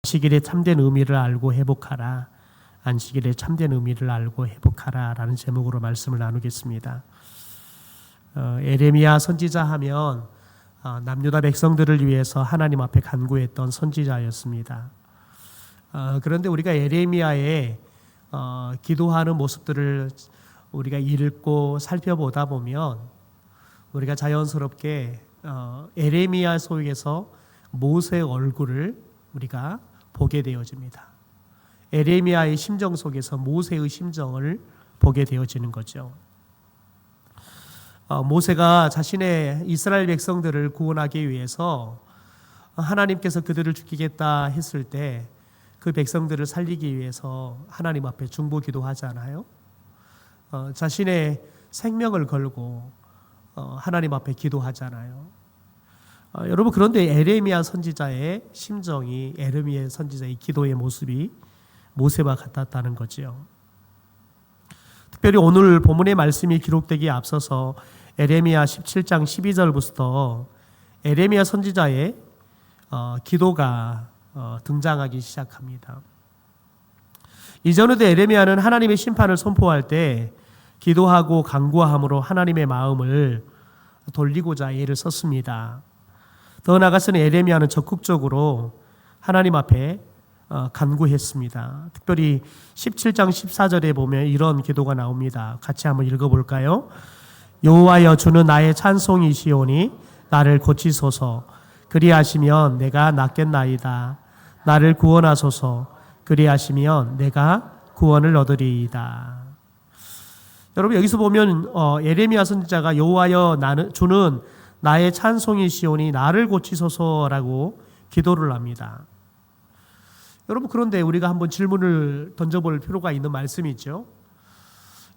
안식일의 참된 의미를 알고 회복하라. 안식일의 참된 의미를 알고 회복하라 라는 제목으로 말씀을 나누겠습니다. 에레미야 선지자 하면 남유다 백성들을 위해서 하나님 앞에 간구했던 선지자였습니다. 그런데 우리가 에레미야의 기도하는 모습들을 우리가 읽고 살펴보다 보면 우리가 자연스럽게 에레미야 속에서 모세의 얼굴을 우리가 보게 되어집니다. 에레미야의 심정 속에서 모세의 심정을 보게 되어지는 거죠. 모세가 자신의 이스라엘 백성들을 구원하기 위해서 하나님께서 그들을 죽이겠다 했을 때 그 백성들을 살리기 위해서 하나님 앞에 중보 기도하잖아요. 자신의 생명을 걸고 하나님 앞에 기도하잖아요. 여러분, 그런데 에레미야 선지자의 심정이 에레미야 선지자의 기도의 모습이 모세와 같았다는 거지요. 특별히 오늘 본문의 말씀이 기록되기에 앞서서 에레미야 17장 12절부터 에레미야 선지자의 기도가 등장하기 시작합니다. 이전에도 에레미야는 하나님의 심판을 선포할 때 기도하고 간구함으로 하나님의 마음을 돌리고자 애를 썼습니다. 더 나아가서는 에레미야는 적극적으로 하나님 앞에 간구했습니다. 특별히 17장 14절에 보면 이런 기도가 나옵니다. 같이 한번 읽어볼까요? 여호와여, 주는 나의 찬송이시오니 나를 고치소서. 그리하시면 내가 낫겠나이다. 나를 구원하소서. 그리하시면 내가 구원을 얻으리이다. 여러분, 여기서 보면 에레미야 선지자가 여호와여, 주는 나의 찬송이시오니 나를 고치소서라고 기도를 합니다. 여러분, 그런데 우리가 한번 질문을 던져볼 필요가 있는 말씀이죠.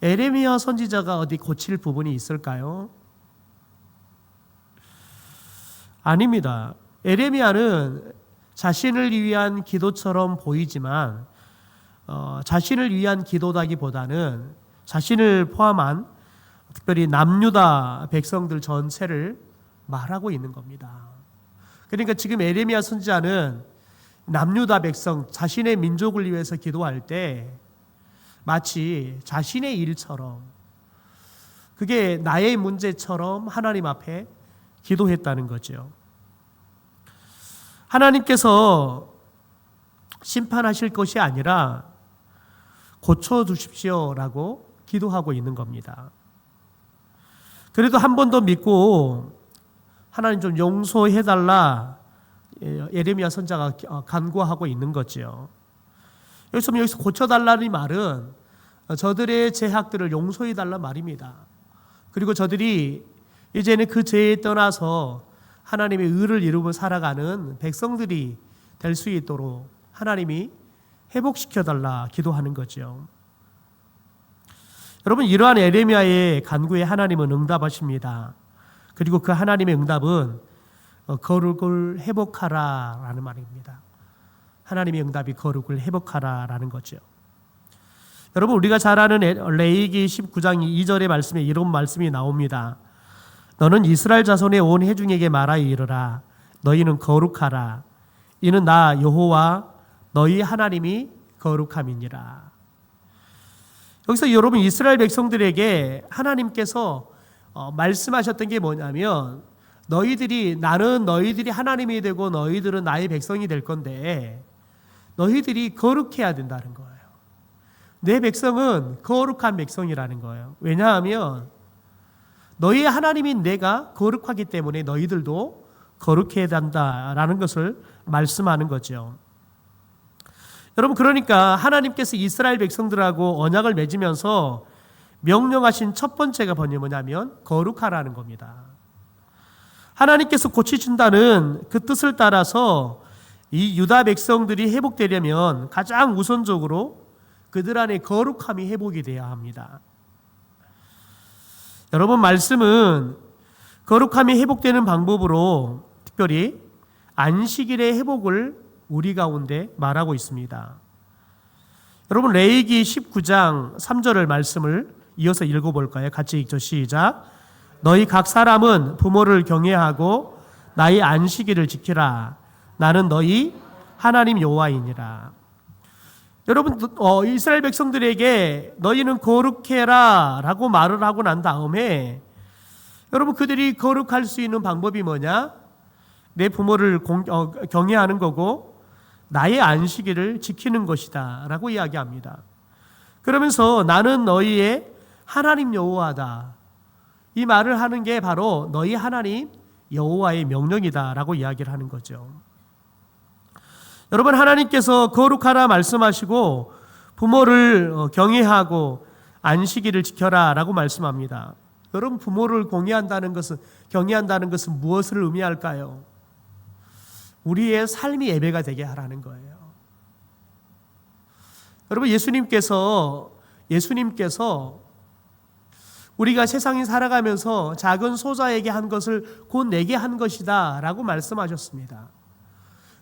에레미야 선지자가 어디 고칠 부분이 있을까요? 아닙니다. 에레미야는 자신을 위한 기도처럼 보이지만 자신을 위한 기도다기보다는 자신을 포함한 특별히 남유다 백성들 전체를 말하고 있는 겁니다. 그러니까 지금 에레미야 선지자는 남유다 백성, 자신의 민족을 위해서 기도할 때 마치 자신의 일처럼, 그게 나의 문제처럼 하나님 앞에 기도했다는 거죠. 하나님께서 심판하실 것이 아니라 고쳐주십시오라고 기도하고 있는 겁니다. 그래도 한 번 더 믿고 하나님 좀 용서해달라 에레미야 선지자가 간구하고 있는 거죠. 여기서 고쳐달라는 말은 저들의 죄악들을 용서해달라 말입니다. 그리고 저들이 이제는 그 죄에 떠나서 하나님의 의를 이루고 살아가는 백성들이 될 수 있도록 하나님이 회복시켜달라 기도하는 거죠. 여러분, 이러한 에레미야의 간구에 하나님은 응답하십니다. 그리고 그 하나님의 응답은 거룩을 회복하라 라는 말입니다. 하나님의 응답이 거룩을 회복하라 라는 거죠. 여러분, 우리가 잘 아는 레위기 19장 2절의 말씀에 이런 말씀이 나옵니다. 너는 이스라엘 자손의 온 회중에게 말하여 이르라. 너희는 거룩하라. 이는 나 여호와 너희 하나님이 거룩함이니라. 여기서 여러분, 이스라엘 백성들에게 하나님께서 말씀하셨던 게 뭐냐면, 나는 너희들이 하나님이 되고 너희들은 나의 백성이 될 건데 너희들이 거룩해야 된다는 거예요. 내 백성은 거룩한 백성이라는 거예요. 왜냐하면 너희의 하나님인 내가 거룩하기 때문에 너희들도 거룩해야 된다라는 것을 말씀하는 거죠. 여러분, 그러니까 하나님께서 이스라엘 백성들하고 언약을 맺으면서 명령하신 첫 번째가 뭐냐면 거룩하라는 겁니다. 하나님께서 고치신다는 그 뜻을 따라서 이 유다 백성들이 회복되려면 가장 우선적으로 그들 안에 거룩함이 회복이 되어야 합니다. 여러분, 말씀은 거룩함이 회복되는 방법으로 특별히 안식일의 회복을 우리 가운데 말하고 있습니다. 여러분, 레위기 19장 3절을 말씀을 이어서 읽어볼까요? 같이 읽죠. 시작. 너희 각 사람은 부모를 경외하고 나의 안식일을 지키라. 나는 너희 하나님 여호와이니라. 여러분, 이스라엘 백성들에게 너희는 거룩해라 라고 말을 하고 난 다음에 여러분, 그들이 거룩할 수 있는 방법이 뭐냐? 내 부모를 경외하는 거고 나의 안식일을 지키는 것이다 라고 이야기합니다. 그러면서 나는 너희의 하나님 여호와다, 이 말을 하는 게 바로 너희 하나님 여호와의 명령이다 라고 이야기를 하는 거죠. 여러분, 하나님께서 거룩하라 말씀하시고 부모를 경외하고 안식일을 지켜라 라고 말씀합니다. 여러분, 부모를 경외한다는 것은 무엇을 의미할까요? 우리의 삶이 예배가 되게 하라는 거예요. 여러분, 예수님께서 우리가 세상에 살아가면서 작은 소자에게 한 것을 곧 내게 한 것이다 라고 말씀하셨습니다.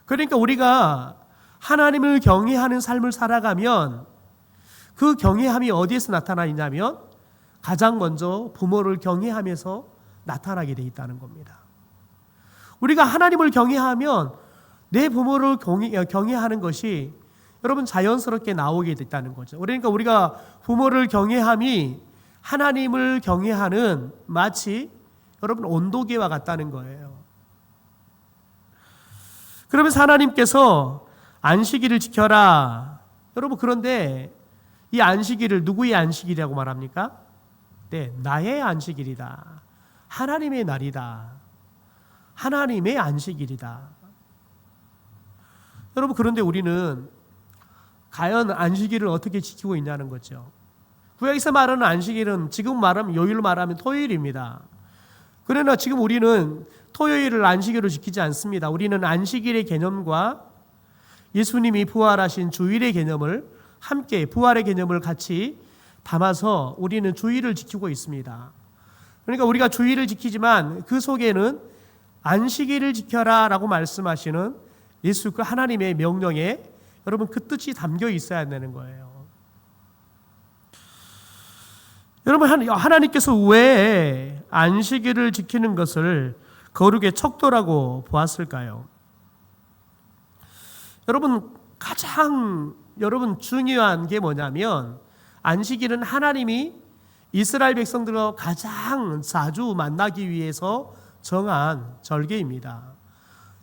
그러니까 우리가 하나님을 경외하는 삶을 살아가면 그 경외함이 어디에서 나타나냐면 가장 먼저 부모를 경외하면서 나타나게 돼 있다는 겁니다. 우리가 하나님을 경외하면 내 부모를 경외하는 것이 여러분 자연스럽게 나오게 됐다는 거죠. 그러니까 우리가 부모를 경외함이 하나님을 경외하는 마치 여러분 온도계와 같다는 거예요. 그러면서 하나님께서 안식일을 지켜라. 여러분, 그런데 이 안식일을 누구의 안식일이라고 말합니까? 네, 나의 안식일이다. 하나님의 날이다. 하나님의 안식일이다. 여러분, 그런데 우리는 과연 안식일을 어떻게 지키고 있냐는 거죠. 구약에서 말하는 안식일은 지금 말하면 요일로 말하면 토요일입니다. 그러나 지금 우리는 토요일을 안식일로 지키지 않습니다. 우리는 안식일의 개념과 예수님이 부활하신 주일의 개념을 함께, 부활의 개념을 같이 담아서 우리는 주일을 지키고 있습니다. 그러니까 우리가 주일을 지키지만 그 속에는 안식일을 지켜라 라고 말씀하시는 예수 그 하나님의 명령에 여러분 그 뜻이 담겨 있어야 되는 거예요. 여러분, 하나님께서 왜 안식일을 지키는 것을 거룩의 척도라고 보았을까요? 여러분, 가장 중요한 게 뭐냐면 안식일은 하나님이 이스라엘 백성들과 가장 자주 만나기 위해서 정한 절기입니다.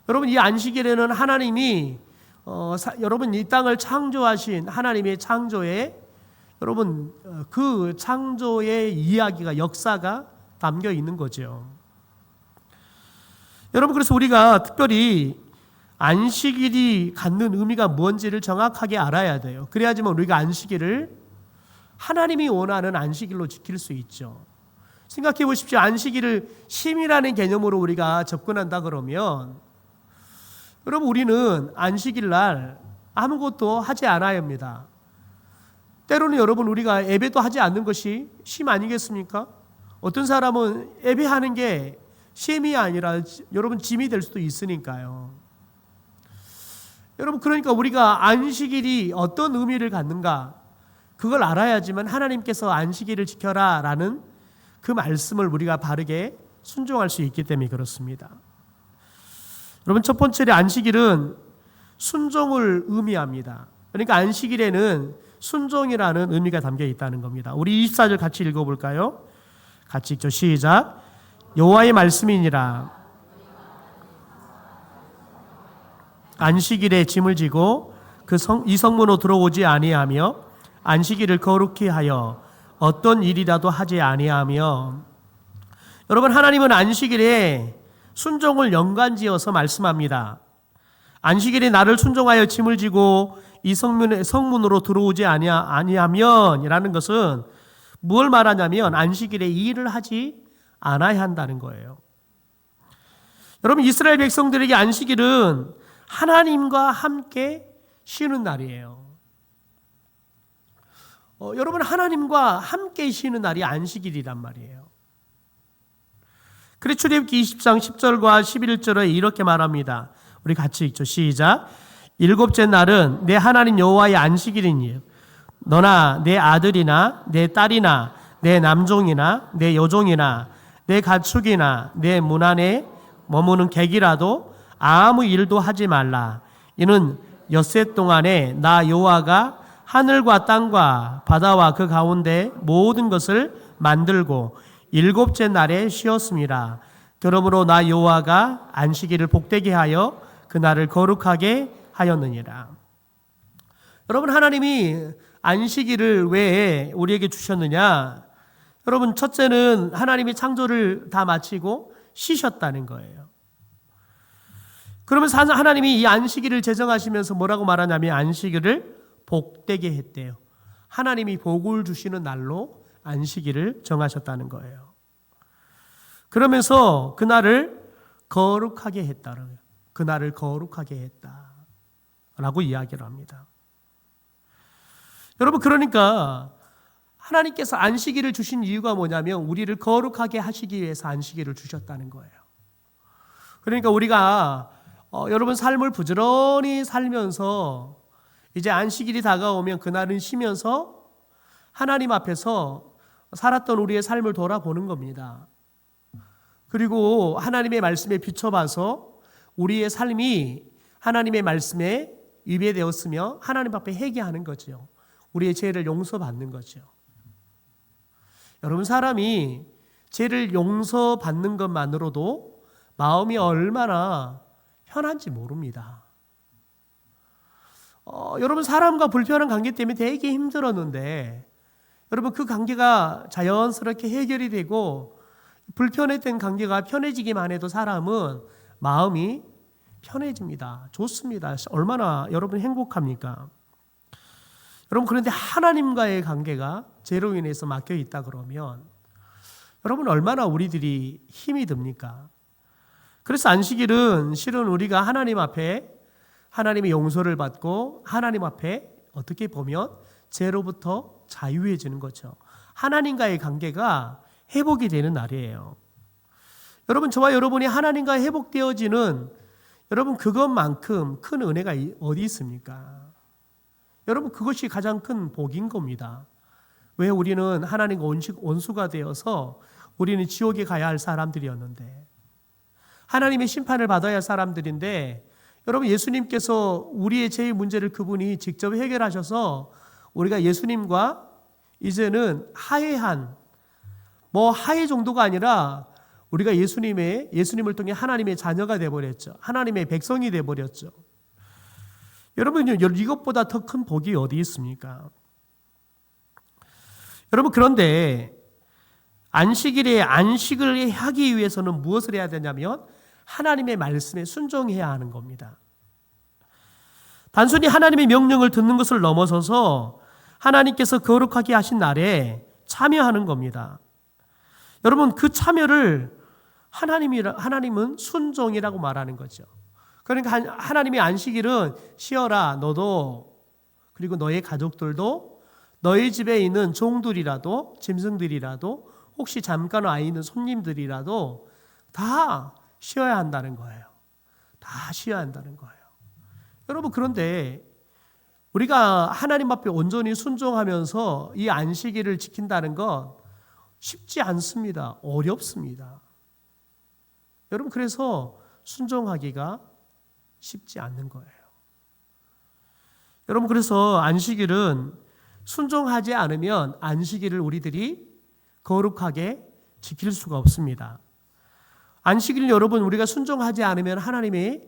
여러분, 이 안식일에는 하나님이 여러분 이 땅을 창조하신 하나님의 창조에 여러분 그 창조의 이야기가, 역사가 담겨 있는 거죠. 여러분, 그래서 우리가 특별히 안식일이 갖는 의미가 뭔지를 정확하게 알아야 돼요. 그래야지만 우리가 안식일을 하나님이 원하는 안식일로 지킬 수 있죠. 생각해 보십시오. 안식일을 쉼이라는 개념으로 우리가 접근한다 그러면 여러분, 우리는 안식일 날 아무것도 하지 않아야 합니다. 때로는 여러분 우리가 예배도 하지 않는 것이 쉼 아니겠습니까? 어떤 사람은 예배하는 게 쉼이 아니라 여러분 짐이 될 수도 있으니까요. 여러분, 그러니까 우리가 안식일이 어떤 의미를 갖는가 그걸 알아야지만 하나님께서 안식일을 지켜라 라는 그 말씀을 우리가 바르게 순종할 수 있기 때문에 그렇습니다. 여러분, 첫 번째로 안식일은 순종을 의미합니다. 그러니까 안식일에는 순종이라는 의미가 담겨 있다는 겁니다. 우리 24절 같이 읽어볼까요? 같이 읽죠. 시작. 여호와의 말씀이니라. 안식일에 짐을 지고 이 성문으로 들어오지 아니하며 안식일을 거룩히 하여 어떤 일이라도 하지 아니하며. 여러분, 하나님은 안식일에 순종을 연관지어서 말씀합니다. 안식일에 나를 순종하여 짐을 지고 이 성문으로 들어오지 아니하면 이라는 것은 뭘 말하냐면 안식일에 이 일을 하지 않아야 한다는 거예요. 여러분, 이스라엘 백성들에게 안식일은 하나님과 함께 쉬는 날이에요. 여러분, 하나님과 함께 쉬는 날이 안식일이란 말이에요. 그래 출애굽기 20장 10절과 11절에 이렇게 말합니다. 우리 같이 읽죠. 시작. 일곱째 날은 내 하나님 여호와의 안식일이니 너나 내 아들이나 내 딸이나 내 남종이나 내 여종이나 내 가축이나 내 문 안에 머무는 객이라도 아무 일도 하지 말라. 이는 엿새 동안에 나 여호와가 하늘과 땅과 바다와 그 가운데 모든 것을 만들고 일곱째 날에 쉬었습니다. 그러므로 나 여호와가 안식일을 복되게 하여 그 날을 거룩하게 하였느니라. 여러분, 하나님이 안식일을 왜 우리에게 주셨느냐? 여러분, 첫째는 하나님이 창조를 다 마치고 쉬셨다는 거예요. 그러면서 하나님이 이 안식일을 제정하시면서 뭐라고 말하냐면 안식일을 복되게 했대요. 하나님이 복을 주시는 날로 안식일을 정하셨다는 거예요. 그러면서 그날을 거룩하게 했다는 거예요. 그날을 거룩하게 했다라고 이야기를 합니다. 여러분, 그러니까 하나님께서 안식일을 주신 이유가 뭐냐면 우리를 거룩하게 하시기 위해서 안식일을 주셨다는 거예요. 그러니까 우리가 여러분 삶을 부지런히 살면서 이제 안식일이 다가오면 그날은 쉬면서 하나님 앞에서 살았던 우리의 삶을 돌아보는 겁니다. 그리고 하나님의 말씀에 비춰봐서 우리의 삶이 하나님의 말씀에 위배되었으며 하나님 앞에 회개하는 거죠. 우리의 죄를 용서받는 거죠. 여러분, 사람이 죄를 용서받는 것만으로도 마음이 얼마나 편한지 모릅니다. 여러분, 사람과 불편한 관계 때문에 되게 힘들었는데 여러분, 그 관계가 자연스럽게 해결이 되고 불편했던 관계가 편해지기만 해도 사람은 마음이 편해집니다. 좋습니다. 얼마나 여러분 행복합니까? 여러분, 그런데 하나님과의 관계가 죄로 인해서 막혀 있다 그러면 여러분 얼마나 우리들이 힘이 듭니까? 그래서 안식일은 실은 우리가 하나님 앞에 하나님의 용서를 받고 하나님 앞에 어떻게 보면 죄로부터 자유해지는 거죠. 하나님과의 관계가 회복이 되는 날이에요. 여러분, 저와 여러분이 하나님과 회복되어지는 여러분 그것만큼 큰 은혜가 어디 있습니까? 여러분, 그것이 가장 큰 복인 겁니다. 왜 우리는 하나님과 원수가 되어서 우리는 지옥에 가야 할 사람들이었는데 하나님의 심판을 받아야 할 사람들인데 여러분, 예수님께서 우리의 죄의 문제를 그분이 직접 해결하셔서 우리가 예수님과 이제는 화해한 화해 정도가 아니라 우리가 예수님을 통해 하나님의 자녀가 되어버렸죠. 하나님의 백성이 되어버렸죠. 여러분, 이것보다 더 큰 복이 어디 있습니까? 여러분, 그런데 안식일에 안식을 하기 위해서는 무엇을 해야 되냐면 하나님의 말씀에 순종해야 하는 겁니다. 단순히 하나님의 명령을 듣는 것을 넘어서서 하나님께서 거룩하게 하신 날에 참여하는 겁니다. 여러분, 그 참여를 하나님은 순종이라고 말하는 거죠. 그러니까 하나님의 안식일은 쉬어라, 너도 그리고 너의 가족들도 너희 집에 있는 종들이라도 짐승들이라도 혹시 잠깐 와 있는 손님들이라도 다 쉬어야 한다는 거예요. 다 쉬어야 한다는 거예요. 여러분, 그런데 우리가 하나님 앞에 온전히 순종하면서 이 안식일을 지킨다는 건 쉽지 않습니다. 어렵습니다. 여러분, 그래서 순종하기가 쉽지 않는 거예요. 여러분, 그래서 안식일은 순종하지 않으면 안식일을 우리들이 거룩하게 지킬 수가 없습니다. 안식일 여러분, 우리가 순종하지 않으면 하나님이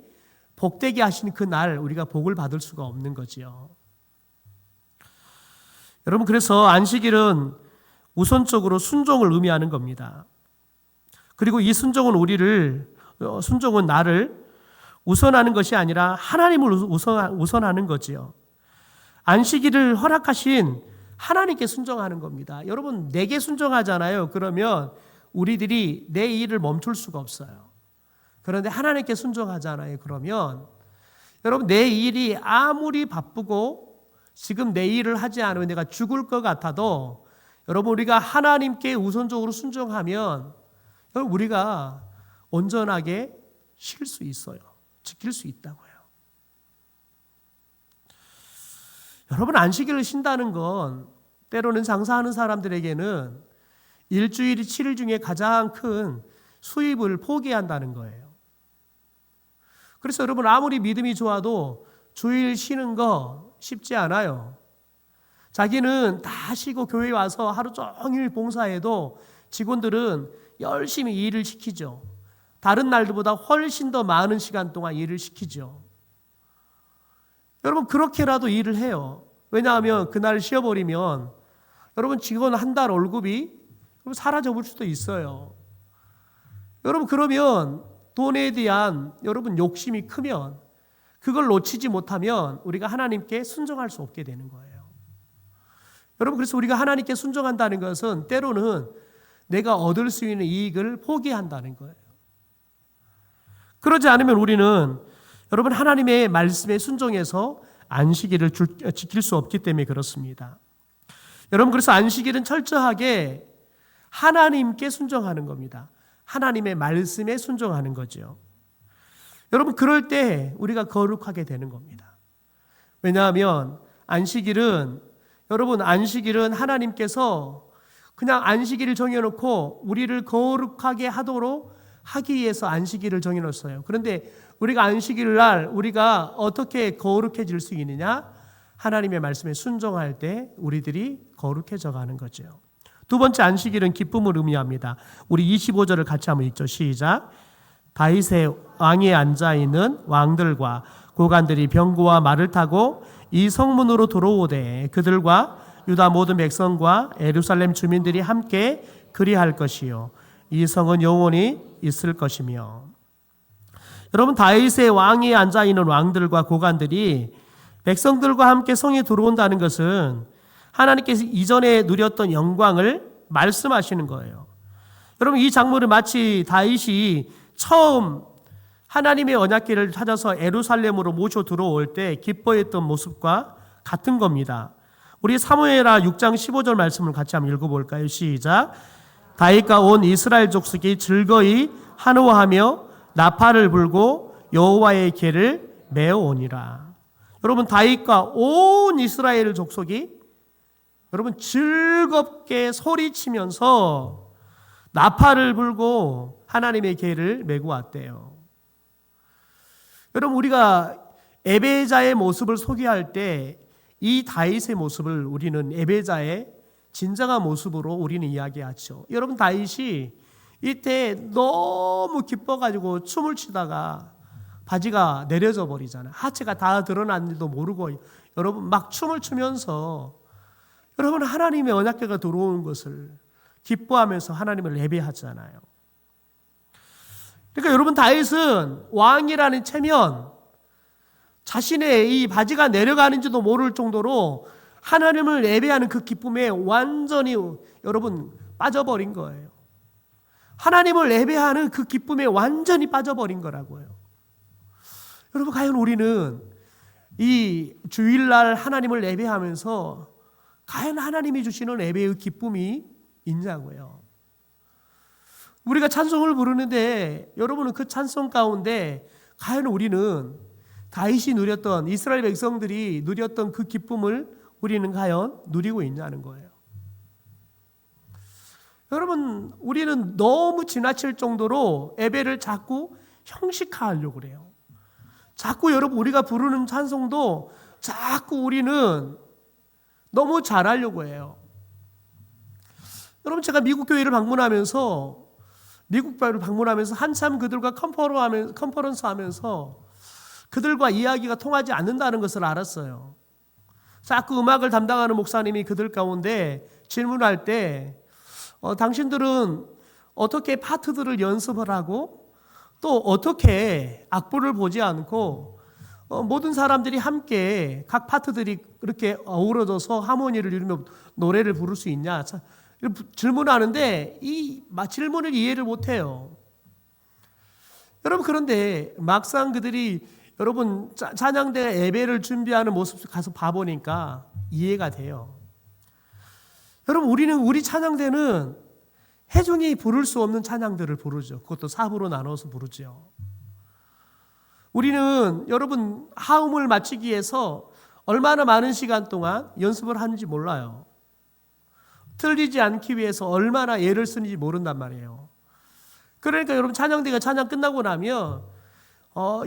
복되게 하신 그 날 우리가 복을 받을 수가 없는 거지요. 여러분, 그래서 안식일은 우선적으로 순종을 의미하는 겁니다. 그리고 이 순종은 나를 우선하는 것이 아니라 하나님을 우선하는 거지요. 안식일을 허락하신 하나님께 순종하는 겁니다. 여러분, 내게 순종하잖아요. 그러면 우리들이 내 일을 멈출 수가 없어요. 그런데 하나님께 순종하잖아요. 그러면 여러분, 내 일이 아무리 바쁘고 지금 내 일을 하지 않으면 내가 죽을 것 같아도 여러분, 우리가 하나님께 우선적으로 순종하면 여러분, 우리가 온전하게 쉴 수 있어요. 지킬 수 있다고요. 여러분, 안식일을 쉰다는 건 때로는 장사하는 사람들에게는 일주일이 7일 중에 가장 큰 수입을 포기한다는 거예요. 그래서 여러분, 아무리 믿음이 좋아도 주일 쉬는 거 쉽지 않아요. 자기는 다 쉬고 교회에 와서 하루 종일 봉사해도 직원들은 열심히 일을 시키죠. 다른 날들보다 훨씬 더 많은 시간 동안 일을 시키죠. 여러분 그렇게라도 일을 해요. 왜냐하면 그날 쉬어버리면 여러분 직원 한 달 월급이 사라져 볼 수도 있어요. 여러분 그러면 돈에 대한 여러분 욕심이 크면 그걸 놓치지 못하면 우리가 하나님께 순종할 수 없게 되는 거예요. 여러분 그래서 우리가 하나님께 순종한다는 것은 때로는 내가 얻을 수 있는 이익을 포기한다는 거예요. 그러지 않으면 우리는 여러분 하나님의 말씀에 순종해서 안식일을 지킬 수 없기 때문에 그렇습니다. 여러분 그래서 안식일은 철저하게 하나님께 순종하는 겁니다. 하나님의 말씀에 순종하는 거죠. 여러분 그럴 때 우리가 거룩하게 되는 겁니다. 왜냐하면 안식일은 하나님께서 그냥 안식일을 정해놓고 우리를 거룩하게 하기 위해서 안식일을 정해놓았어요. 그런데 우리가 안식일 날 우리가 어떻게 거룩해질 수 있느냐? 하나님의 말씀에 순종할 때 우리들이 거룩해져 가는 거죠. 두 번째 안식일은 기쁨을 의미합니다. 우리 25절을 같이 한번 읽죠. 시작. 다윗의 왕위에 앉아있는 왕들과 고관들이 병거와 말을 타고 이 성문으로 들어오되 그들과 유다 모든 백성과 예루살렘 주민들이 함께 그리할 것이요 이 성은 영원히 있을 것이며. 여러분 다윗의 왕위에 앉아있는 왕들과 고관들이 백성들과 함께 성에 들어온다는 것은 하나님께서 이전에 누렸던 영광을 말씀하시는 거예요. 여러분 이 장면은 마치 다윗이 처음 하나님의 언약궤를 찾아서 예루살렘으로 모셔 들어올 때 기뻐했던 모습과 같은 겁니다. 우리 사무엘하 6장 15절 말씀을 같이 한번 읽어볼까요? 시작. 다윗과 온 이스라엘 족속이 즐거이 한호하며 나팔을 불고 여호와의 궤를 메어오니라. 여러분 다윗과 온 이스라엘 족속이 여러분 즐겁게 소리치면서 나팔을 불고 하나님의 궤를 메고 왔대요. 여러분 우리가 에베자의 모습을 소개할 때 이 다윗의 모습을 우리는 에베자의 진정한 모습으로 우리는 이야기하죠. 여러분 다윗이 이때 너무 기뻐가지고 춤을 추다가 바지가 내려져 버리잖아요. 하체가 다 드러났는지도 모르고 여러분 막 춤을 추면서 여러분 하나님의 언약궤가 들어오는 것을 기뻐하면서 하나님을 예배하잖아요. 그러니까 여러분 다윗은 왕이라는 체면 자신의 이 바지가 내려가는지도 모를 정도로 하나님을 예배하는 그 기쁨에 완전히 여러분 빠져버린 거예요. 하나님을 예배하는 그 기쁨에 완전히 빠져버린 거라고요. 여러분 과연 우리는 이 주일날 하나님을 예배하면서 과연 하나님이 주시는 예배의 기쁨이 있냐고요. 우리가 찬송을 부르는데 여러분은 그 찬송 가운데 과연 우리는 다윗이 누렸던 이스라엘 백성들이 누렸던 그 기쁨을 우리는 과연 누리고 있냐는 거예요. 여러분 우리는 너무 지나칠 정도로 예배를 자꾸 형식화하려고 그래요. 자꾸 여러분 우리가 부르는 찬송도 자꾸 우리는 너무 잘하려고 해요. 여러분 제가 미국 교회를 방문하면서 한참 그들과 컨퍼런스 하면서 그들과 이야기가 통하지 않는다는 것을 알았어요. 자꾸 음악을 담당하는 목사님이 그들 가운데 질문할 때 당신들은 어떻게 파트들을 연습을 하고 또 어떻게 악보를 보지 않고 모든 사람들이 함께 각 파트들이 그렇게 어우러져서 하모니를 이루며 노래를 부를 수 있냐 질문하는데 이 질문을 이해를 못해요. 여러분 그런데 막상 그들이 여러분 찬양대 예배를 준비하는 모습 가서 봐보니까 이해가 돼요. 여러분 우리 찬양대는 회중이 부를 수 없는 찬양들을 부르죠. 그것도 4부로 나눠서 부르죠. 우리는 여러분 하음을 맞추기 위해서 얼마나 많은 시간 동안 연습을 하는지 몰라요. 틀리지 않기 위해서 얼마나 애를 쓰는지 모른단 말이에요. 그러니까 여러분 찬양대가 찬양 끝나고 나면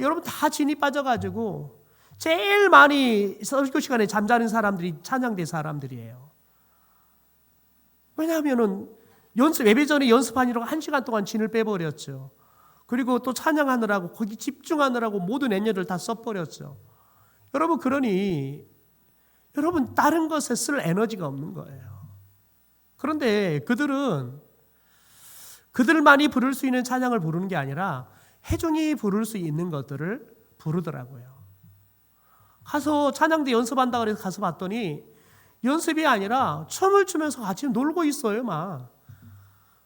여러분 다 진이 빠져가지고 제일 많이 설교 시간에 잠자는 사람들이 찬양대 사람들이에요. 왜냐하면은 예배 전에 연습하느라고 1시간 동안 진을 빼버렸죠. 그리고 또 찬양하느라고 거기 집중하느라고 모든 에너지를 다 써버렸죠. 여러분, 그러니 여러분 다른 것에 쓸 에너지가 없는 거예요. 그런데 그들만이 부를 수 있는 찬양을 부르는 게 아니라 회중이 부를 수 있는 것들을 부르더라고요. 가서 찬양대 연습한다고 해서 가서 봤더니 연습이 아니라 춤을 추면서 같이 놀고 있어요. 막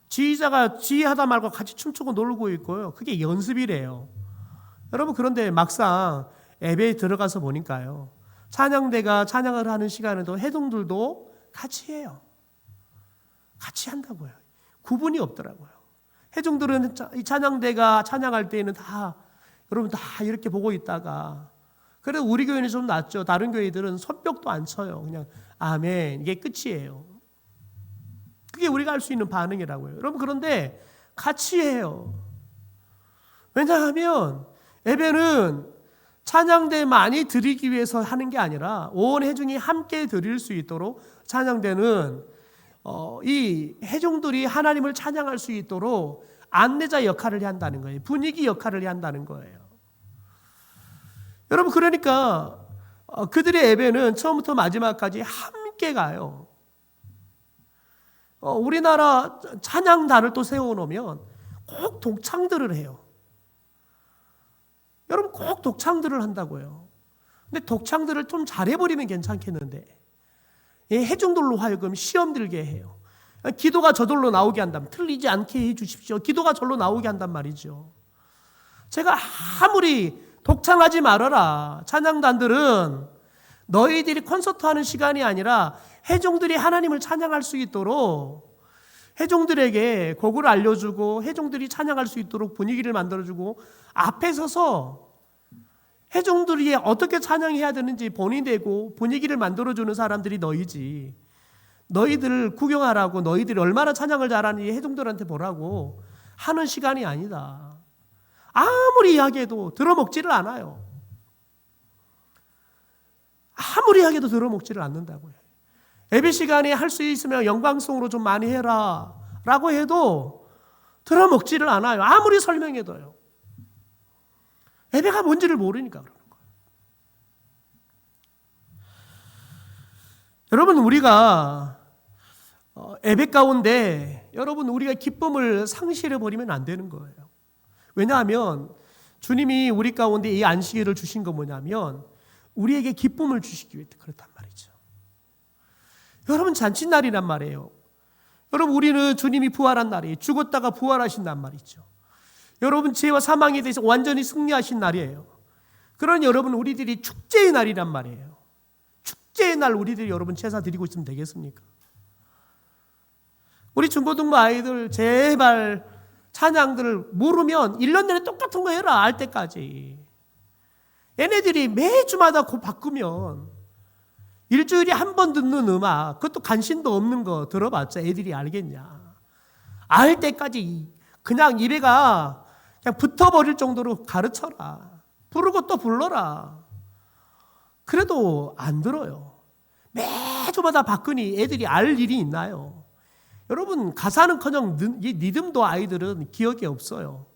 지휘자가 지휘하다 말고 같이 춤추고 놀고 있고요. 그게 연습이래요. 여러분, 그런데 막상 예배에 들어가서 보니까요, 찬양대가 찬양을 하는 시간에도 회중들도 같이 해요. 같이 한다고요. 구분이 없더라고요. 회중들은 이 찬양대가 찬양할 때에는 다 여러분 다 이렇게 보고 있다가, 그래도 우리 교회는 좀 낫죠. 다른 교회들은 손뼉도 안 쳐요. 그냥 아멘, 이게 끝이에요. 그게 우리가 할 수 있는 반응이라고요. 여러분, 그런데 같이 해요. 왜냐하면 예배는 찬양대만이 드리기 위해서 하는 게 아니라 온 회중이 함께 드릴 수 있도록 찬양대는 이 회중들이 하나님을 찬양할 수 있도록 안내자 역할을 한다는 거예요. 분위기 역할을 한다는 거예요. 여러분, 그러니까 그들의 예배는 처음부터 마지막까지 함께 가요. 우리나라 찬양단을 또 세워놓으면 꼭 독창들을 해요. 여러분, 꼭 독창들을 한다고요. 근데 독창들을 좀 잘해버리면 괜찮겠는데 회중들로 하여금 시험 들게 해요. 기도가 저절로 나오게 한다면, 틀리지 않게 해주십시오. 기도가 저절로 나오게 한단 말이죠. 제가 아무리 독창하지 말아라, 찬양단들은 너희들이 콘서트 하는 시간이 아니라 회중들이 하나님을 찬양할 수 있도록 회중들에게 곡을 알려주고 회중들이 찬양할 수 있도록 분위기를 만들어주고 앞에 서서 회중들이 어떻게 찬양해야 되는지 본인되고 분위기를 만들어주는 사람들이 너희지, 너희들 구경하라고, 너희들이 얼마나 찬양을 잘하는지 회중들한테 보라고 하는 시간이 아니다. 아무리 이야기해도 들어먹지를 않아요. 아무리 이야기해도 들어먹지를 않는다고요. 예배 시간에 할 수 있으면 영광송으로 좀 많이 해라 라고 해도 들어먹지를 않아요. 아무리 설명해도요. 예배가 뭔지를 모르니까 그러는 거예요. 여러분, 우리가 예배 가운데 여러분 우리가 기쁨을 상실해버리면 안 되는 거예요. 왜냐하면 주님이 우리 가운데 이 안식일을 주신 건 뭐냐면 우리에게 기쁨을 주시기 위해 그렇단 말이죠. 여러분, 잔칫날이란 말이에요. 여러분, 우리는 주님이 부활한 날이에요. 죽었다가 부활하신단 말이죠. 여러분, 죄와 사망에 대해서 완전히 승리하신 날이에요. 그러니 여러분, 우리들이 축제의 날이란 말이에요. 축제의 날 우리들이 여러분 제사 드리고 있으면 되겠습니까? 우리 중고등부 아이들 제발 찬양들을 모르면 1년 내내 똑같은 거 해라, 알 때까지. 얘네들이 매주마다 바꾸면 일주일에 한 번 듣는 음악, 그것도 관심도 없는 거 들어봤자 애들이 알겠냐. 알 때까지 그냥 입에가 그냥 붙어버릴 정도로 가르쳐라. 부르고 또 불러라. 그래도 안 들어요. 매주마다 바꾸니 애들이 알 일이 있나요? 여러분, 가사는커녕 리듬도 아이들은 기억이 없어요.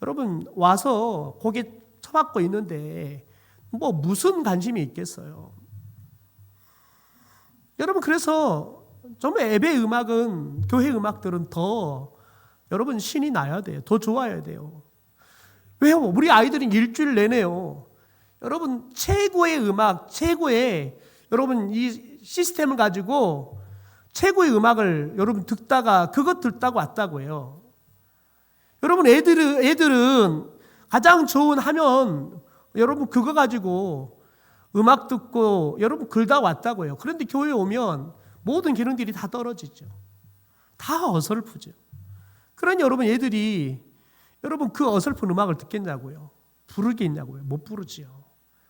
여러분, 와서 고개 쳐박고 있는데 뭐 무슨 관심이 있겠어요? 여러분, 그래서 정말 예배 음악은, 교회 음악들은 더 여러분 신이 나야 돼요. 더 좋아야 돼요. 왜요? 우리 아이들은 일주일 내내요. 여러분, 최고의 음악, 최고의 여러분 이 시스템을 가지고 최고의 음악을 여러분 듣다가 그것 듣다고 왔다고 해요. 여러분, 애들은 가장 좋은 하면 여러분 그거 가지고 음악 듣고 여러분 글다 왔다고 해요. 그런데 교회에 오면 모든 기능들이 다 떨어지죠. 다 어설프죠. 그러니 여러분, 애들이 여러분 그 어설픈 음악을 듣겠냐고요? 부르겠냐고요? 못 부르지요.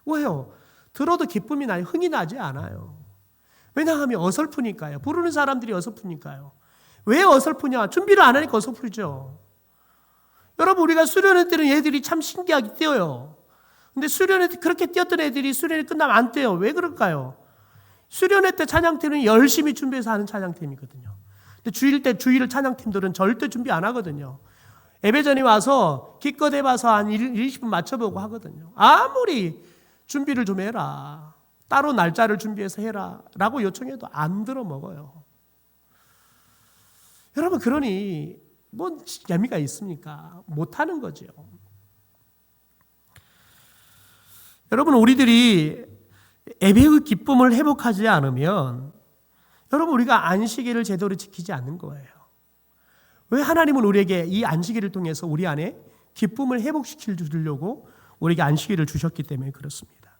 왜요? 들어도 기쁨이 나요. 흥이 나지 않아요. 왜냐하면 어설프니까요. 부르는 사람들이 어설프니까요. 왜 어설프냐? 준비를 안 하니까 어설프죠. 여러분, 우리가 수련회 때는 얘들이 참 신기하게 뛰어요. 근데 수련회 때 그렇게 뛰었던 애들이 수련회 끝나면 안 뛰어요. 왜 그럴까요? 수련회 때 찬양팀은 열심히 준비해서 하는 찬양팀이거든요. 근데 주일 때 주일 찬양팀들은 절대 준비 안 하거든요. 예배전에 와서 기껏 해봐서 한 20분 맞춰보고 하거든요. 아무리 준비를 좀 해라, 따로 날짜를 준비해서 해라 라고 요청해도 안 들어먹어요. 여러분, 그러니 뭔 재미가 있습니까? 못하는 거죠. 여러분, 우리들이 예배의 기쁨을 회복하지 않으면 여러분, 우리가 안식일을 제대로 지키지 않는 거예요. 왜 하나님은 우리에게 이 안식일을 통해서 우리 안에 기쁨을 회복시켜 주려고 우리에게 안식일을 주셨기 때문에 그렇습니다.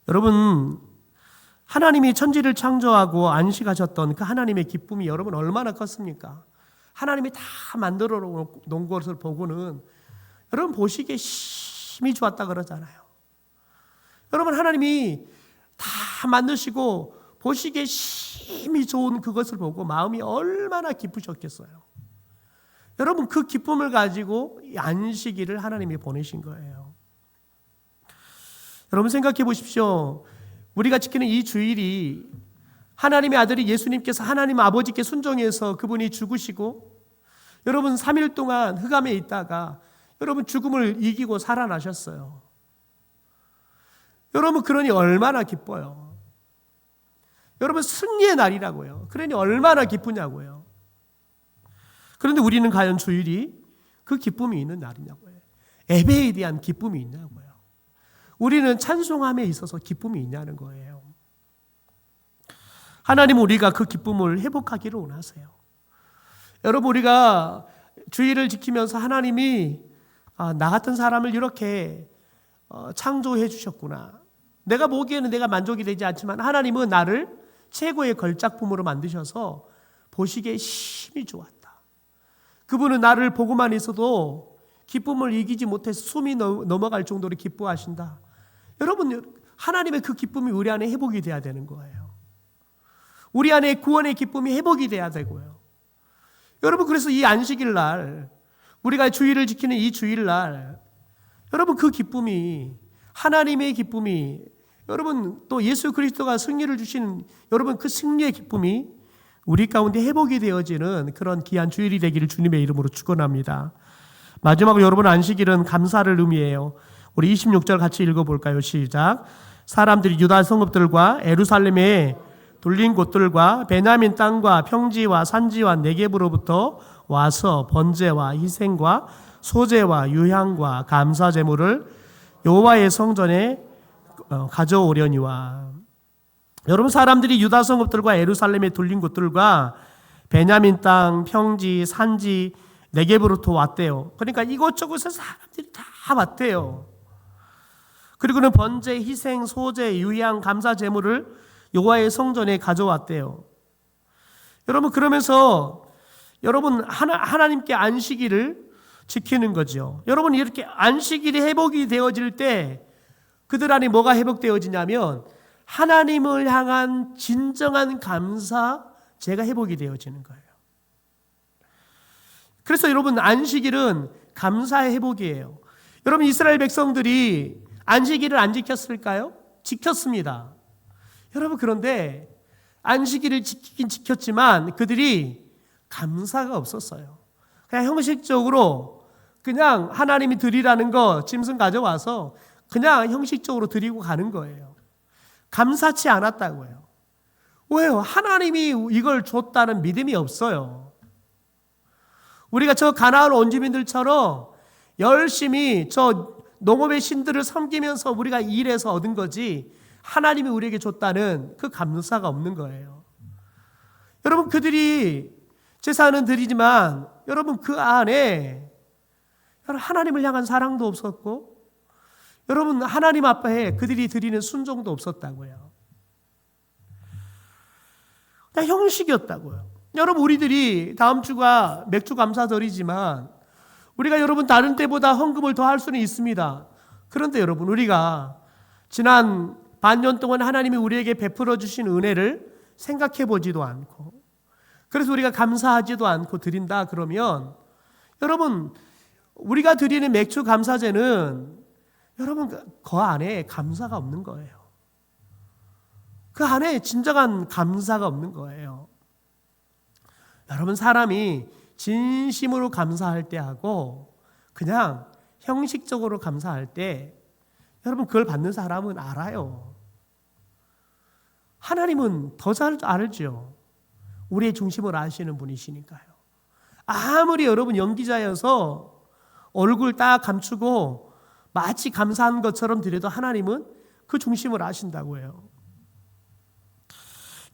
여러분, 하나님이 천지를 창조하고 안식하셨던 그 하나님의 기쁨이 여러분 얼마나 컸습니까? 하나님이 다 만들어 놓은 것을 보고는 여러분 보시기에 심히 좋았다 그러잖아요. 여러분, 하나님이 다 만드시고 보시기에 심히 좋은 그것을 보고 마음이 얼마나 기쁘셨겠어요. 여러분, 그 기쁨을 가지고 이 안식일을 하나님이 보내신 거예요. 여러분, 생각해 보십시오. 우리가 지키는 이 주일이 하나님의 아들이 예수님께서 하나님 아버지께 순종해서 그분이 죽으시고 여러분 3일 동안 흑암에 있다가 여러분 죽음을 이기고 살아나셨어요. 여러분, 그러니 얼마나 기뻐요. 여러분, 승리의 날이라고요. 그러니 얼마나 기쁘냐고요. 그런데 우리는 과연 주일이 그 기쁨이 있는 날이냐고요. 예배에 대한 기쁨이 있냐고요. 우리는 찬송함에 있어서 기쁨이 있냐는 거예요. 하나님은 우리가 그 기쁨을 회복하기를 원하세요. 여러분, 우리가 주일을 지키면서 하나님이 나 같은 사람을 이렇게 창조해 주셨구나. 내가 보기에는 내가 만족이 되지 않지만 하나님은 나를 최고의 걸작품으로 만드셔서 보시기에 심히 좋았다. 그분은 나를 보고만 있어도 기쁨을 이기지 못해서 숨이 넘어갈 정도로 기뻐하신다. 여러분, 하나님의 그 기쁨이 우리 안에 회복이 돼야 되는 거예요. 우리 안에 구원의 기쁨이 회복이 돼야 되고요. 여러분, 그래서 이 안식일 날, 우리가 주일을 지키는 이 주일 날, 여러분, 그 기쁨이, 하나님의 기쁨이, 여러분 또 예수 그리스도가 승리를 주신 여러분 그 승리의 기쁨이 우리 가운데 회복이 되어지는 그런 귀한 주일이 되기를 주님의 이름으로 축원합니다. 마지막으로 여러분, 안식일은 감사를 의미해요. 우리 26절 같이 읽어볼까요? 시작. 사람들이 유다 성읍들과 예루살렘에 둘린 곳들과 베냐민 땅과 평지와 산지와 네겝으로부터 와서 번제와 희생과 소제와 유향과 감사 제물을 여호와의 성전에 가져오려니와. 여러분, 사람들이 유다 성읍들과 예루살렘에 둘린 곳들과 베냐민 땅, 평지, 산지, 네겝으로부터 왔대요. 그러니까 이곳저곳에 사람들이 다 왔대요. 그리고는 번제, 희생, 소제, 유향, 감사 제물을 여호와의 성전에 가져왔대요. 여러분, 그러면서 여러분 하나님께 안식일을 지키는 거죠. 여러분, 이렇게 안식일이 회복이 되어질 때 그들 안에 뭐가 회복되어지냐면 하나님을 향한 진정한 감사제가 회복이 되어지는 거예요. 그래서 여러분, 안식일은 감사의 회복이에요. 여러분, 이스라엘 백성들이 안식일을 안 지켰을까요? 지켰습니다. 여러분, 그런데 안식일을 지키긴 지켰지만 그들이 감사가 없었어요. 그냥 형식적으로 그냥 하나님이 드리라는 거 짐승 가져와서 그냥 형식적으로 드리고 가는 거예요. 감사치 않았다고요. 왜요? 하나님이 이걸 줬다는 믿음이 없어요. 우리가 저 가나안 원주민들처럼 열심히 저 농업의 신들을 섬기면서 우리가 일해서 얻은 거지 하나님이 우리에게 줬다는 그 감사가 없는 거예요. 여러분, 그들이 제사는 드리지만 여러분 그 안에 하나님을 향한 사랑도 없었고 여러분 하나님 앞에 그들이 드리는 순종도 없었다고요. 그냥 형식이었다고요. 여러분, 우리들이 다음 주가 맥주 감사절이지만 우리가 여러분 다른 때보다 헌금을 더 할 수는 있습니다. 그런데 여러분, 우리가 지난 반년 동안 하나님이 우리에게 베풀어 주신 은혜를 생각해 보지도 않고 그래서 우리가 감사하지도 않고 드린다 그러면 여러분, 우리가 드리는 맥주 감사제는 여러분 그 안에 감사가 없는 거예요. 그 안에 진정한 감사가 없는 거예요. 여러분 사람이 진심으로 감사할 때 하고 그냥 형식적으로 감사할 때 여러분 그걸 받는 사람은 알아요. 하나님은 더 잘 알죠. 우리의 중심을 아시는 분이시니까요. 아무리 여러분 연기자여서 얼굴 딱 감추고 마치 감사한 것처럼 드려도 하나님은 그 중심을 아신다고 해요.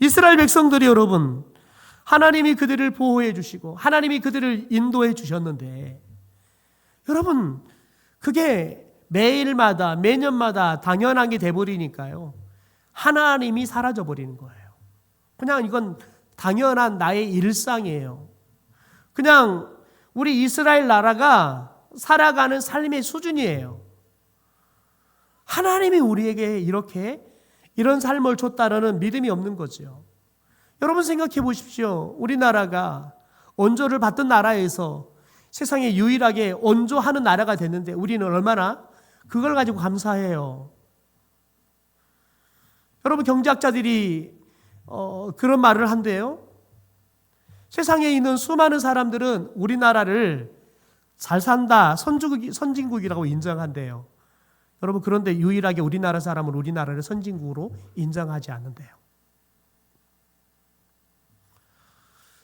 이스라엘 백성들이 여러분 하나님이 그들을 보호해 주시고 하나님이 그들을 인도해 주셨는데 여러분 그게 매일마다 매년마다 당연한 게 돼버리니까요. 하나님이 사라져 버리는 거예요. 그냥 이건 당연한 나의 일상이에요. 그냥 우리 이스라엘 나라가 살아가는 삶의 수준이에요. 하나님이 우리에게 이런 삶을 줬다라는 믿음이 없는 거죠. 여러분 생각해 보십시오. 우리나라가 원조를 받던 나라에서 세상에 유일하게 원조하는 나라가 됐는데 우리는 얼마나 그걸 가지고 감사해요. 여러분 경제학자들이 그런 말을 한대요. 세상에 있는 수많은 사람들은 우리나라를 잘 산다, 선진국이라고 인정한대요. 여러분 그런데 유일하게 우리나라 사람은 우리나라를 선진국으로 인정하지 않는데요.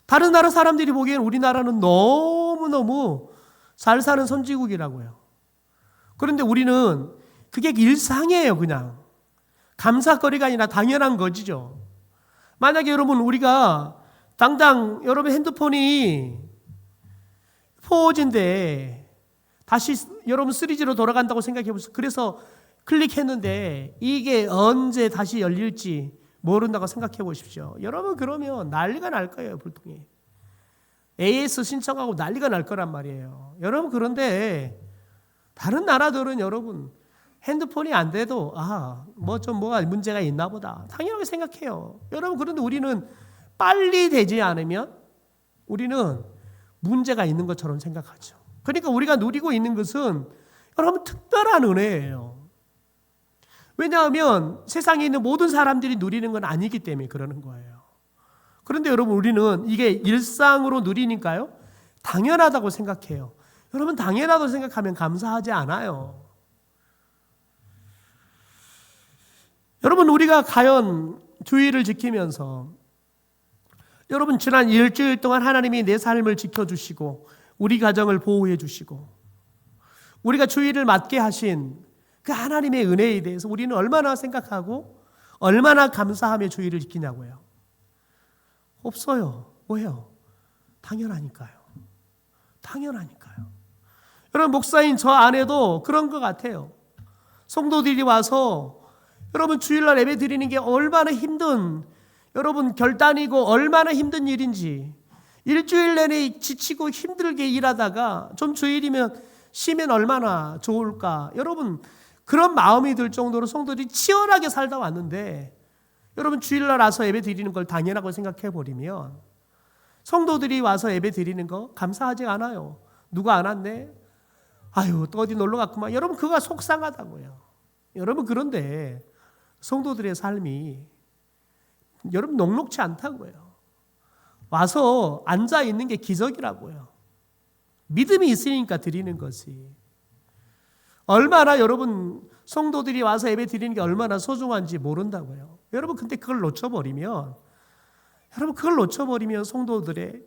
다른 나라 사람들이 보기엔 우리나라는 너무너무 잘 사는 선진국이라고요. 그런데 우리는 그게 일상이에요. 그냥 감사거리가 아니라 당연한 거지죠. 만약에 여러분 우리가 당장 여러분 핸드폰이 4G인데 다시 여러분 3G로 돌아간다고 생각해 보세요. 그래서 클릭했는데 이게 언제 다시 열릴지 모른다고 생각해 보십시오. 여러분 그러면 난리가 날 거예요. 불통이. AS 신청하고 난리가 날 거란 말이에요. 여러분 그런데 다른 나라들은 여러분 핸드폰이 안 돼도 뭐가 문제가 있나 보다 당연하게 생각해요. 여러분 그런데 우리는 빨리 되지 않으면 우리는 문제가 있는 것처럼 생각하죠. 그러니까 우리가 누리고 있는 것은 여러분 특별한 은혜예요. 왜냐하면 세상에 있는 모든 사람들이 누리는 건 아니기 때문에 그러는 거예요. 그런데 여러분 우리는 이게 일상으로 누리니까요 당연하다고 생각해요. 여러분 당연하다고 생각하면 감사하지 않아요. 여러분 우리가 과연 주의를 지키면서 여러분 지난 일주일 동안 하나님이 내 삶을 지켜주시고 우리 가정을 보호해 주시고 우리가 주의를 맡게 하신 그 하나님의 은혜에 대해서 우리는 얼마나 생각하고 얼마나 감사하며 주의를 지키냐고요. 없어요. 왜요? 당연하니까요. 당연하니까요. 여러분 목사인 저 안에도 그런 것 같아요. 성도들이 와서 여러분 주일날 예배 드리는 게 얼마나 힘든 여러분 결단이고 얼마나 힘든 일인지 일주일 내내 지치고 힘들게 일하다가 좀 주일이면 쉬면 얼마나 좋을까. 여러분 그런 마음이 들 정도로 성도들이 치열하게 살다 왔는데 여러분 주일날 와서 예배 드리는 걸 당연하고 생각해 버리면 성도들이 와서 예배 드리는 거 감사하지 않아요. 누가 안 왔네? 아유 또 어디 놀러 갔구만. 여러분 그거 속상하다고요. 여러분 그런데 성도들의 삶이 여러분 녹록치 않다고요. 와서 앉아 있는 게 기적이라고요. 믿음이 있으니까 드리는 것이. 얼마나 여러분 성도들이 와서 예배 드리는 게 얼마나 소중한지 모른다고요. 여러분 근데 그걸 놓쳐버리면 성도들의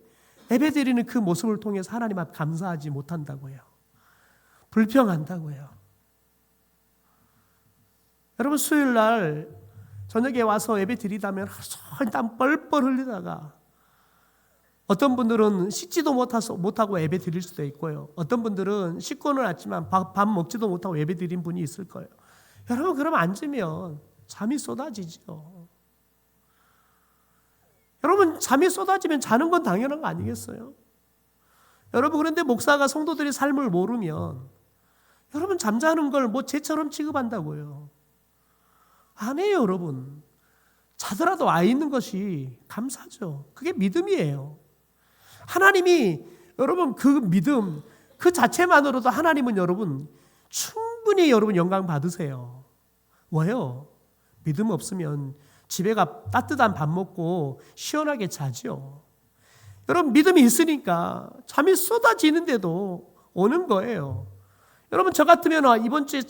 예배 드리는 그 모습을 통해서 하나님 앞에 감사하지 못한다고요. 불평한다고요. 여러분 수요일 날 저녁에 와서 예배 드리다면 하루 땀 뻘뻘 흘리다가 어떤 분들은 씻지도 못하고 예배 드릴 수도 있고요. 어떤 분들은 씻고는 왔지만 밥 먹지도 못하고 예배 드린 분이 있을 거예요. 여러분 그러면 앉으면 잠이 쏟아지죠. 여러분 잠이 쏟아지면 자는 건 당연한 거 아니겠어요? 여러분 그런데 목사가 성도들의 삶을 모르면 여러분 잠자는 걸 뭐 죄처럼 취급한다고요. 아니에요 여러분. 자더라도 와 있는 것이 감사죠. 그게 믿음이에요. 하나님이 여러분 그 믿음 그 자체만으로도 하나님은 여러분 충분히 여러분 영광 받으세요. 왜요? 믿음 없으면 집에 가 따뜻한 밥 먹고 시원하게 자죠. 여러분 믿음이 있으니까 잠이 쏟아지는데도 오는 거예요. 여러분 저 같으면 이번 주에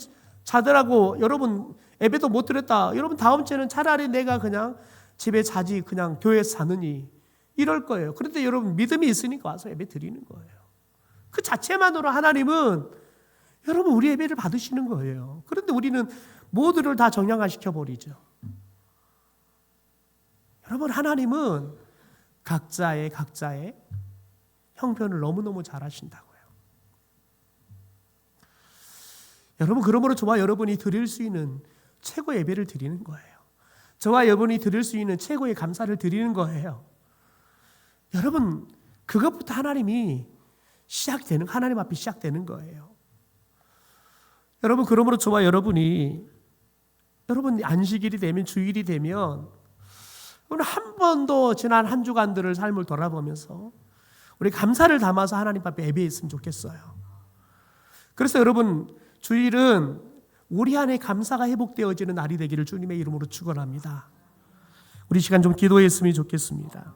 자더라고 여러분 예배도 못 드렸다. 여러분 다음 주에는 차라리 내가 그냥 집에 자지 그냥 교회에서 자느니 이럴 거예요. 그런데 여러분 믿음이 있으니까 와서 예배 드리는 거예요. 그 자체만으로 하나님은 여러분 우리 예배를 받으시는 거예요. 그런데 우리는 모두를 다 정량화시켜 버리죠. 여러분 하나님은 각자의 형편을 너무너무 잘 하신다고요. 여러분 그러므로 저와 여러분이 드릴 수 있는 최고의 예배를 드리는 거예요. 저와 여러분이 드릴 수 있는 최고의 감사를 드리는 거예요. 여러분 그것부터 하나님 앞에 시작되는 거예요. 여러분 그러므로 저와 여러분 안식일이 되면 주일이 되면 오늘 한 번도 지난 한 주간들을 삶을 돌아보면서 우리 감사를 담아서 하나님 앞에 예배했으면 좋겠어요. 그래서 여러분 주일은 우리 안에 감사가 회복되어지는 날이 되기를 주님의 이름으로 축원합니다. 우리 시간 좀 기도했으면 좋겠습니다.